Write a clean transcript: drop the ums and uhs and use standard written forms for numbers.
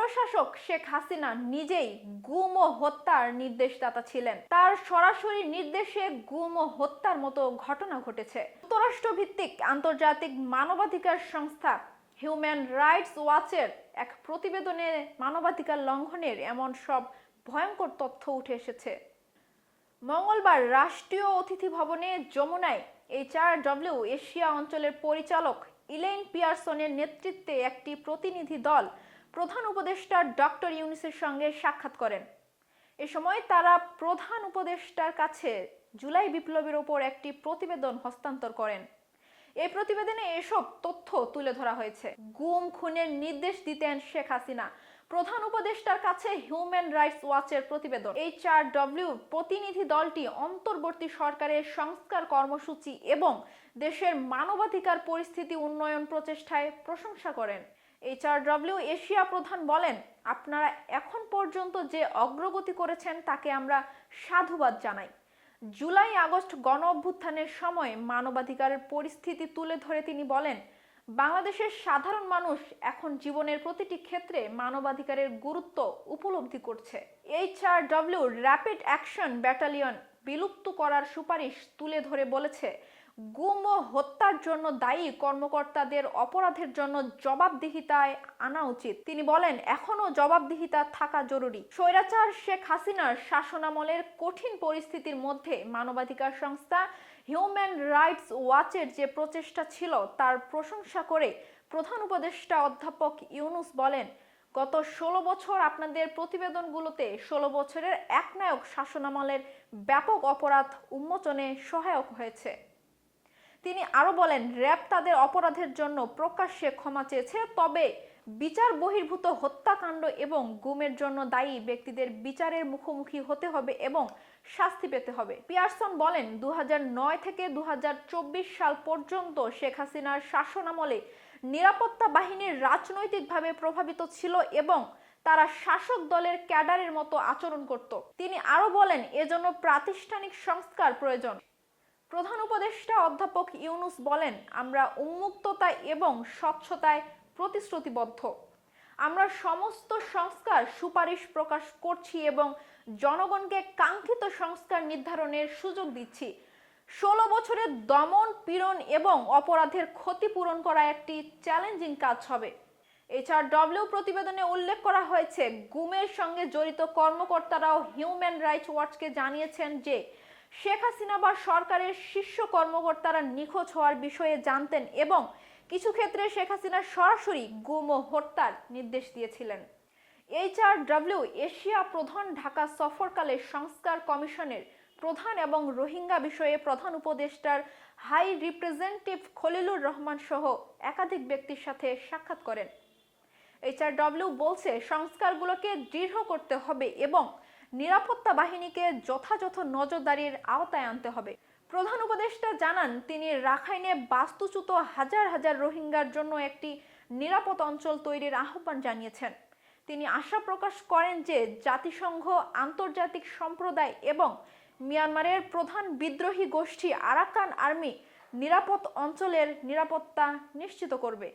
স্বৈরশাসক শেখ হাসিনা নিজেই গুম ও হত্যার নির্দেশদাতা ছিলেন। তার সরাসরি নির্দেশে গুম ও হত্যার মতো ঘটনা ঘটেছে। যুক্তরাষ্ট্র ভিত্তিক আন্তর্জাতিক মানবাধিকার সংস্থা হিউম্যান রাইটস ওয়াচের এক প্রতিবেদনে মানবাধিকার লঙ্ঘনের এমন সব ভয়ঙ্কর তথ্য উঠে এসেছে। মঙ্গলবার রাষ্ট্রীয় অতিথি ভবনে যমুনায় HRW এশিয়া অঞ্চলের পরিচালক ইলেইন পিয়ারসনের নেতৃত্বে একটি প্রতিনিধি দল প্রধান উপদেষ্টা ডক্টর ইউনূসের সঙ্গে সাক্ষাৎ করেন। এ সময় তারা প্রধান উপদেষ্টার কাছে জুলাই বিপ্লবের ওপর একটি প্রতিবেদন হস্তান্তর করেন। এই প্রতিবেদনে এসব তথ্য তুলে ধরা হয়েছে। গুম খুনের নির্দেশ দিতেন শেখ হাসিনা। প্রধান উপদেষ্টার কাছে হিউম্যান রাইটস ওয়াচের প্রতিবেদন। HRW প্রতিনিধি দলটি অন্তর্বর্তী সরকারের সংস্কার কর্মসূচি এবং দেশের মানবাধিকার পরিস্থিতি উন্নয়ন প্রচেষ্টায় প্রশংসা করেন। HRW এশিয়া প্রধান বলেন, আপনারা এখন পর্যন্ত যে অগ্রগতি করেছেন তাকে আমরা সাধুবাদ জানাই। জুলাই আগস্ট গণ অভ্যুত্থানের সময় মানবাধিকারের পরিস্থিতি তুলে ধরে তিনি বলেন, বাংলাদেশের সাধারণ মানুষ এখন জীবনের প্রতিটি ক্ষেত্রে মানবাধিকারের গুরুত্ব উপলব্ধি করছে। HRW র্যাপিড অ্যাকশন ব্যাটালিয়ন বিলুপ্ত করার সুপারিশ তুলে ধরে বলেছে, গুম ও হত্যার জন্য দায়ী কর্মকর্তাদের অপরাধের জন্য জবাবদিহিতায় আনা উচিত। তিনি বলেন, এখনো জবাবদিহিতা থাকা জরুরি। স্বৈরাচার শেখ হাসিনার শাসনামলের কঠিন পরিস্থিতির মধ্যে মানবাধিকার সংস্থা হিউম্যান রাইটস ওয়াচের যে প্রচেষ্টা ছিল তার প্রশংসা করে প্রধান উপদেষ্টা অধ্যাপক ইউনূস বলেন, গত 16 বছর আপনাদের প্রতিবেদনগুলোতে 16 বছরের একনায়ক শাসনামলের ব্যাপক অপরাধ উন্মোচনে সহায়ক হয়েছে। তিনি আরো বলেন, র্যাব তাদের অপরাধের জন্য প্রকাশ্যে ক্ষমা চেয়েছে, তবে বিচার বহির্ভূত হত্যাকাণ্ড এবং গুমের জন্য দায়ী ব্যক্তিদের বিচারের মুখোমুখি হতে হবে এবং শাস্তি পেতে হবে। পিয়ারসন বলেন, 2009 থেকে 2024 সাল পর্যন্ত শেখ হাসিনার শাসনামলে নিরাপত্তা বাহিনীর রাজনৈতিকভাবে প্রভাবিত ছিল এবং তারা শাসক দলের ক্যাডারের মতো আচরণ করত। তিনি আরো বলেন, এজন্য প্রাতিষ্ঠানিক সংস্কার প্রয়োজন। প্রধান উপদেষ্টা অধ্যাপক ইউনূস বলেন, আমরা উন্মুক্ততা এবং স্বচ্ছতায় প্রতিশ্রুতিবদ্ধ। আমরা সমস্ত সংস্কার সুপারিশ প্রকাশ করছি এবং জনগণকে কাঙ্ক্ষিত সংস্কার নির্ধারণের সুযোগ দিচ্ছি। 16 বছরের দমন পীড়ন এবং অপরাধের ক্ষতিপূরণ করা একটি চ্যালেঞ্জিং কাজ হবে। HRW প্রতিবেদনে উল্লেখ করা হয়েছে, গুমের সঙ্গে জড়িত কর্মকর্তারাও হিউম্যান রাইটস ওয়াচকে জানিয়েছেন যে শেখ হাসিনা বা সরকারের শীর্ষ কর্মকর্তারা নিখোঁজ হওয়ার বিষয়ে জানতেন এবং কিছু ক্ষেত্রে শেখ হাসিনা সরাসরি গুম ও হত্যার নির্দেশ দিয়েছিলেন। HRW এশিয়া প্রধান ঢাকা সফরকালে সংস্কার কমিশনের প্রধান এবং রোহিঙ্গা বিষয়ে প্রধান উপদেষ্টার হাই রিপ্রেজেন্টেটিভ খলিলুর রহমান সহ একাধিক ব্যক্তির সাথে সাক্ষাৎ করেন। HRW বলছে, সংস্কারগুলোকে দৃঢ় করতে হবে এবং নিরাপত্তা বাহিনীকে যথাযথ নজরদারির আওতায় আনতে হবে। প্রধান উপদেষ্টা জানান, তিনি রাখাইনে বাস্তুচ্যুত হাজার হাজার রোহিঙ্গার জন্য একটি নিরাপদ অঞ্চল তৈরির আহ্বান জানিয়েছেন। তিনি আশা প্রকাশ করেন যে জাতিসংঘ, আন্তর্জাতিক সম্প্রদায় এবং মিয়ানমারের প্রধান বিদ্রোহী গোষ্ঠী আরাকান আর্মি নিরাপদ অঞ্চলের নিরাপত্তা নিশ্চিত করবে।